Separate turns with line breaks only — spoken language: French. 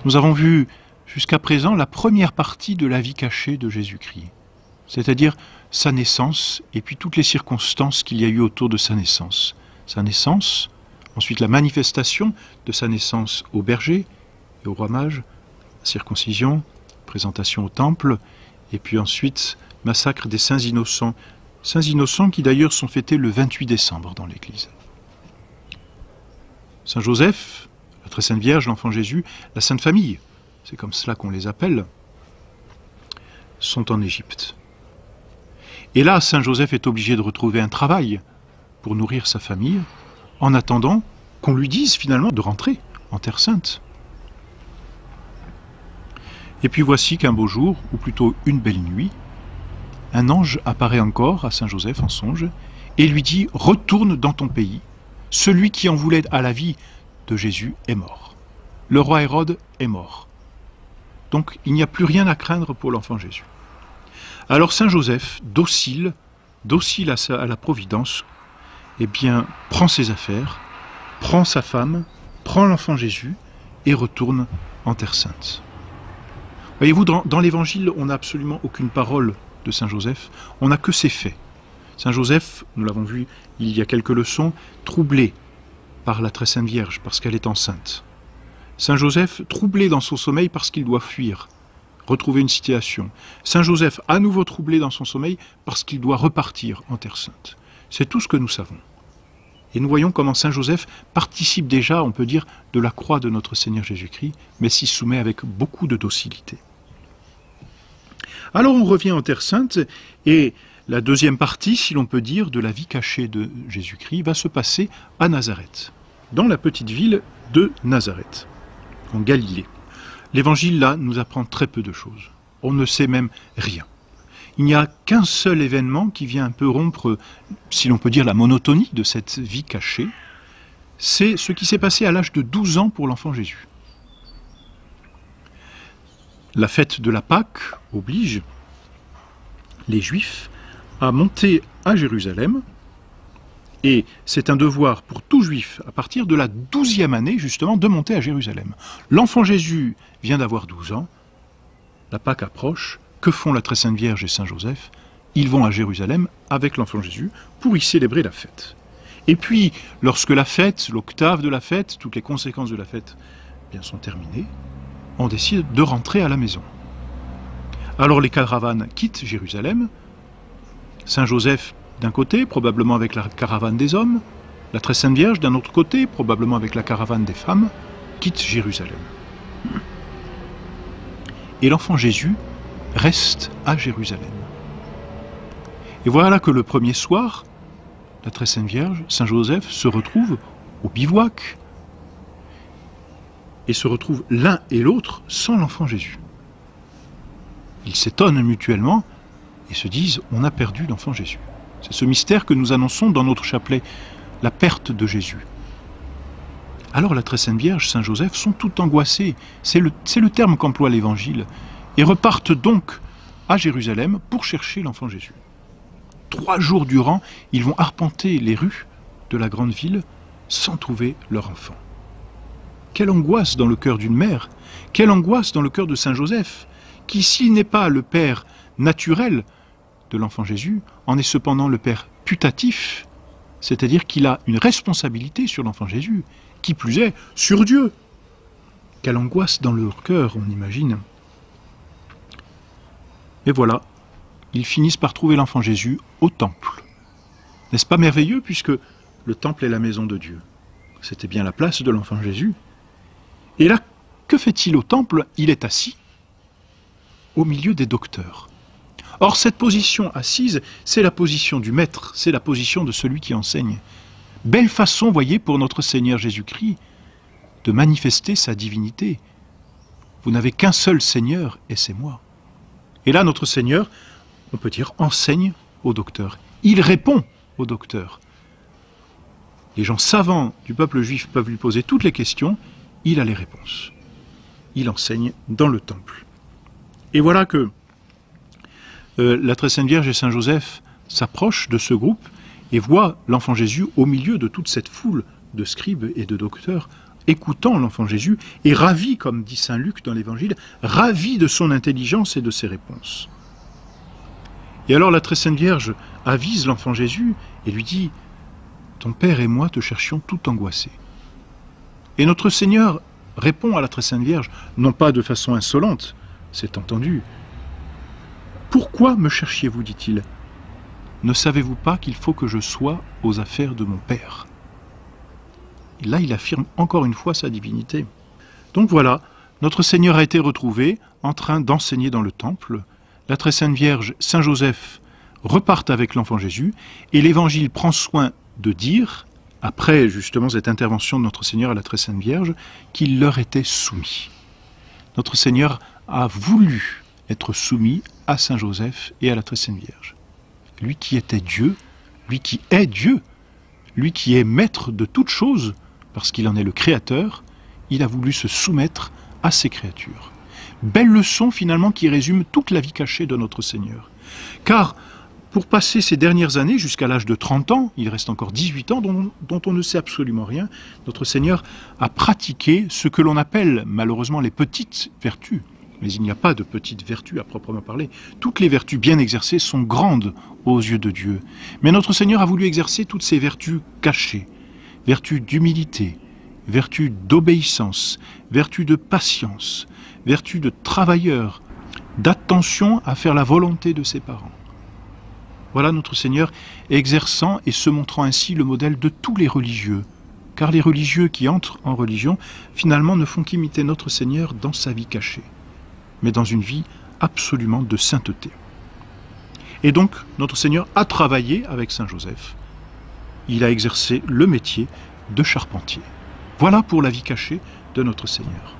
Nous avons vu jusqu'à présent la première partie de la vie cachée de Jésus-Christ, c'est-à-dire sa naissance et puis toutes les circonstances qu'il y a eu autour de sa naissance. Sa naissance, ensuite la manifestation de sa naissance au berger et au roi mage, circoncision, présentation au temple, et puis ensuite massacre des saints innocents qui d'ailleurs sont fêtés le 28 décembre dans l'Église. Saint Joseph, la très sainte Vierge, l'enfant Jésus, la Sainte Famille, c'est comme cela qu'on les appelle, sont en Égypte. Et là, Saint Joseph est obligé de retrouver un travail pour nourrir sa famille, en attendant qu'on lui dise finalement de rentrer en Terre Sainte. Et puis voici qu'un beau jour, ou plutôt une belle nuit, un ange apparaît encore à Saint Joseph en songe et lui dit « Retourne dans ton pays, celui qui en voulait à la vie de Jésus est mort. Le roi Hérode est mort. Donc il n'y a plus rien à craindre pour l'enfant Jésus. » Alors Saint Joseph, docile à la providence, eh bien, prend ses affaires, prend sa femme, prend l'enfant Jésus et retourne en Terre Sainte. Voyez-vous, dans l'Évangile, on n'a absolument aucune parole de Saint Joseph, on n'a que ses faits. Saint Joseph, nous l'avons vu il y a quelques leçons, troublé par la très sainte Vierge parce qu'elle est enceinte. Saint Joseph, troublé dans son sommeil parce qu'il doit fuir, retrouver une situation. Saint Joseph, à nouveau troublé dans son sommeil parce qu'il doit repartir en Terre Sainte. C'est tout ce que nous savons. Et nous voyons comment Saint Joseph participe déjà, on peut dire, de la croix de notre Seigneur Jésus-Christ, mais s'y soumet avec beaucoup de docilité. Alors on revient en Terre Sainte, et la deuxième partie, si l'on peut dire, de la vie cachée de Jésus-Christ va se passer à Nazareth, dans la petite ville de Nazareth, en Galilée. L'Évangile, là, nous apprend très peu de choses. On ne sait même rien. Il n'y a qu'un seul événement qui vient un peu rompre, si l'on peut dire, la monotonie de cette vie cachée. C'est ce qui s'est passé à l'âge de 12 ans pour l'enfant Jésus. La fête de la Pâque oblige les Juifs à monter à Jérusalem, et c'est un devoir pour tout Juif, à partir de la 12e année, justement, de monter à Jérusalem. L'enfant Jésus vient d'avoir 12 ans, la Pâque approche. Que font la très sainte Vierge et Saint Joseph? Ils vont à Jérusalem avec l'enfant Jésus pour y célébrer la fête. Et puis, lorsque la fête, l'octave de la fête, toutes les conséquences de la fête bien, sont terminées, on décide de rentrer à la maison. Alors les caravanes quittent Jérusalem, Saint Joseph d'un côté, probablement avec la caravane des hommes, la très sainte Vierge d'un autre côté, probablement avec la caravane des femmes, quittent Jérusalem. Et l'enfant Jésus reste à Jérusalem. Et voilà que le premier soir, la très sainte Vierge, Saint Joseph, se retrouvent au bivouac et se retrouvent l'un et l'autre sans l'enfant Jésus. Ils s'étonnent mutuellement et se disent « on a perdu l'enfant Jésus ». C'est ce mystère que nous annonçons dans notre chapelet, la perte de Jésus. Alors la très sainte Vierge, Saint Joseph sont tout angoissés, c'est le terme qu'emploie l'Évangile, et repartent donc à Jérusalem pour chercher l'enfant Jésus. 3 jours durant, ils vont arpenter les rues de la grande ville sans trouver leur enfant. Quelle angoisse dans le cœur d'une mère, quelle angoisse dans le cœur de Saint Joseph, qui, s'il n'est pas le père naturel de l'enfant Jésus, en est cependant le père putatif, c'est-à-dire qu'il a une responsabilité sur l'enfant Jésus, qui plus est, sur Dieu. Quelle angoisse dans leur cœur, on imagine. Et voilà, ils finissent par trouver l'enfant Jésus au temple. N'est-ce pas merveilleux, puisque le temple est la maison de Dieu? C'était bien la place de l'enfant Jésus. Et là, que fait-il au temple? Il est assis au milieu des docteurs. Or, cette position assise, c'est la position du maître, c'est la position de celui qui enseigne. Belle façon, voyez, pour notre Seigneur Jésus-Christ, de manifester sa divinité. Vous n'avez qu'un seul Seigneur, et c'est moi. Et là, notre Seigneur, on peut dire, enseigne au docteur. Il répond au docteur. Les gens savants du peuple juif peuvent lui poser toutes les questions, il a les réponses. Il enseigne dans le temple. Et voilà que la très sainte Vierge et Saint Joseph s'approchent de ce groupe et voient l'enfant Jésus au milieu de toute cette foule de scribes et de docteurs écoutant l'enfant Jésus et ravi, comme dit saint Luc dans l'Évangile, ravi de son intelligence et de ses réponses. Et alors la très sainte Vierge avise l'enfant Jésus et lui dit « Ton Père et moi te cherchions tout angoissés. » Et notre Seigneur répond à la très sainte Vierge, non pas de façon insolente, c'est entendu. « Pourquoi me cherchiez-vous, dit-il ? Ne savez-vous pas qu'il faut que je sois aux affaires de mon Père ?» Et là, il affirme encore une fois sa divinité. Donc voilà, notre Seigneur a été retrouvé en train d'enseigner dans le temple. La très sainte Vierge, Saint Joseph repartent avec l'enfant Jésus et l'Évangile prend soin de dire, après justement cette intervention de notre Seigneur à la très sainte Vierge, qu'il leur était soumis. Notre Seigneur a voulu être soumis à Saint Joseph et à la très sainte Vierge. Lui qui était Dieu, lui qui est Dieu, lui qui est maître de toutes choses, parce qu'il en est le créateur, il a voulu se soumettre à ses créatures. Belle leçon finalement qui résume toute la vie cachée de notre Seigneur. Car pour passer ces dernières années, jusqu'à l'âge de 30 ans, il reste encore 18 ans dont on ne sait absolument rien, notre Seigneur a pratiqué ce que l'on appelle malheureusement les petites vertus. Mais il n'y a pas de petites vertus à proprement parler. Toutes les vertus bien exercées sont grandes aux yeux de Dieu. Mais notre Seigneur a voulu exercer toutes ces vertus cachées. Vertus d'humilité, vertus d'obéissance, vertus de patience, vertus de travailleur, d'attention à faire la volonté de ses parents. Voilà notre Seigneur exerçant et se montrant ainsi le modèle de tous les religieux. Car les religieux qui entrent en religion, finalement, ne font qu'imiter notre Seigneur dans sa vie cachée, mais dans une vie absolument de sainteté. Et donc, notre Seigneur a travaillé avec Saint Joseph. Il a exercé le métier de charpentier. Voilà pour la vie cachée de notre Seigneur.